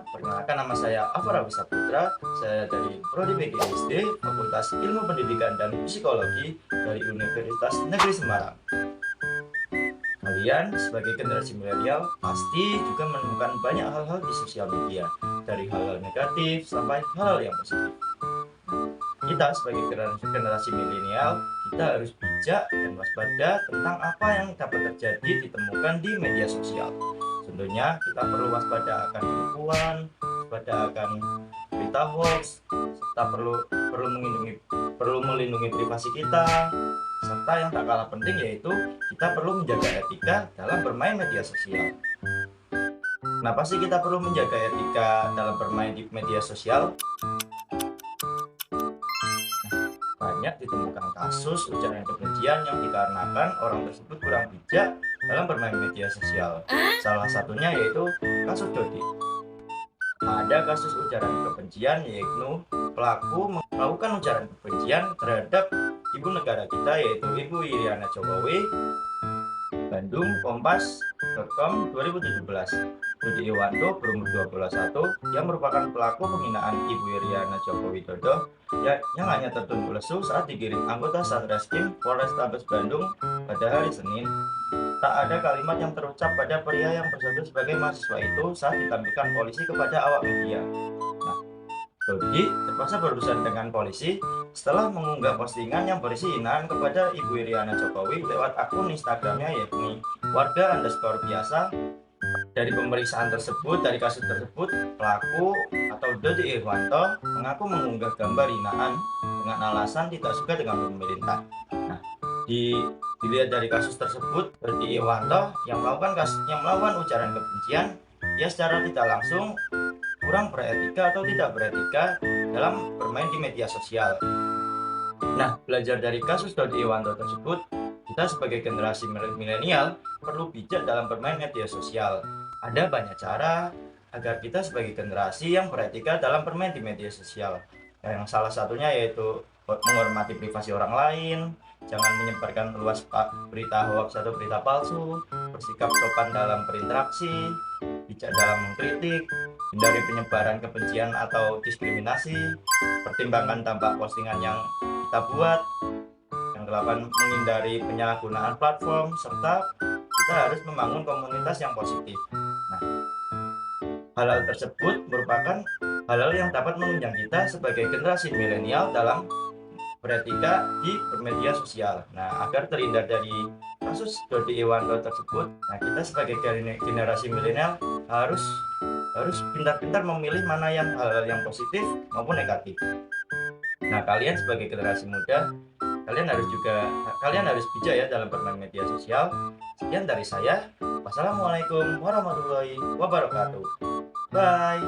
perkenalkan nama saya Afara Saputra. Saya dari Prodi PGSD, Fakultas Ilmu Pendidikan dan Psikologi dari Universitas Negeri Semarang. Kalian sebagai generasi milenial pasti juga menemukan banyak hal-hal di sosial media, dari hal-hal negatif sampai hal-hal yang positif. Kita sebagai generasi milenial, kita harus bijak dan waspada tentang apa yang dapat terjadi ditemukan di media sosial. Tentunya kita perlu waspada akan penipuan, waspada akan berita hoax, serta perlu melindungi privasi kita, serta yang tak kalah penting yaitu kita perlu menjaga etika dalam bermain media sosial. Kenapa sih kita perlu menjaga etika dalam bermain di media sosial? Banyak ditemukan kasus ujaran kebencian yang dikarenakan orang tersebut kurang bijak dalam bermain media sosial. Salah satunya yaitu kasus Dodi. Ada kasus ujaran kebencian yaitu pelaku melakukan ujaran kebencian terhadap ibu negara kita yaitu Ibu Iriana Jokowi. Bandung, Kompas.com 2017. Dodi Iwanto berumur 21 yang merupakan pelaku penghinaan Ibu Iriana Joko Widodo yang hanya tertunduk lesu saat digiring anggota Satreskrim Polrestabes Bandung pada hari Senin. Tak ada kalimat yang terucap pada pria yang bersatu sebagai mahasiswa itu saat ditampilkan polisi kepada awak media. Nah, Dodi terpaksa berurusan dengan polisi setelah mengunggah postingan yang berisi hinaan kepada Ibu Iriana Jokowi lewat akun Instagramnya yakni warga_biasa. Dari pemeriksaan tersebut, dari kasus tersebut, pelaku atau Dodi Iwanto mengaku mengunggah gambar hinaan dengan alasan tidak suka dengan pemerintah. Nah, dilihat dari kasus tersebut, Dodi Iwanto yang melakukan ujaran kebencian, ia secara tidak langsung kurang beretika atau tidak beretika dalam bermain di media sosial. Nah, belajar dari kasus Dodi Iwanto tersebut, kita sebagai generasi milenial perlu bijak dalam bermain media sosial. Ada banyak cara agar kita sebagai generasi yang beretika dalam bermain di media sosial. Yang salah satunya yaitu menghormati privasi orang lain, jangan menyebarkan luas berita hoax atau berita palsu, bersikap sopan dalam berinteraksi, bijak dalam mengkritik, hindari penyebaran kebencian atau diskriminasi, pertimbangkan dampak postingan yang kita buat. Yang ke-8, menghindari penyalahgunaan platform, serta kita harus membangun komunitas yang positif. Nah, hal-hal tersebut merupakan hal-hal yang dapat menunjang kita sebagai generasi milenial dalam beretika di media sosial. Nah, agar terhindar dari kasus Dodi Iwanto tersebut, nah kita sebagai generasi milenial harus pintar-pintar memilih mana yang hal-hal yang positif maupun negatif. Nah, kalian sebagai generasi muda, kalian harus bijak ya dalam bermain media sosial. Sekian dari saya. Wassalamualaikum warahmatullahi wabarakatuh. Bye.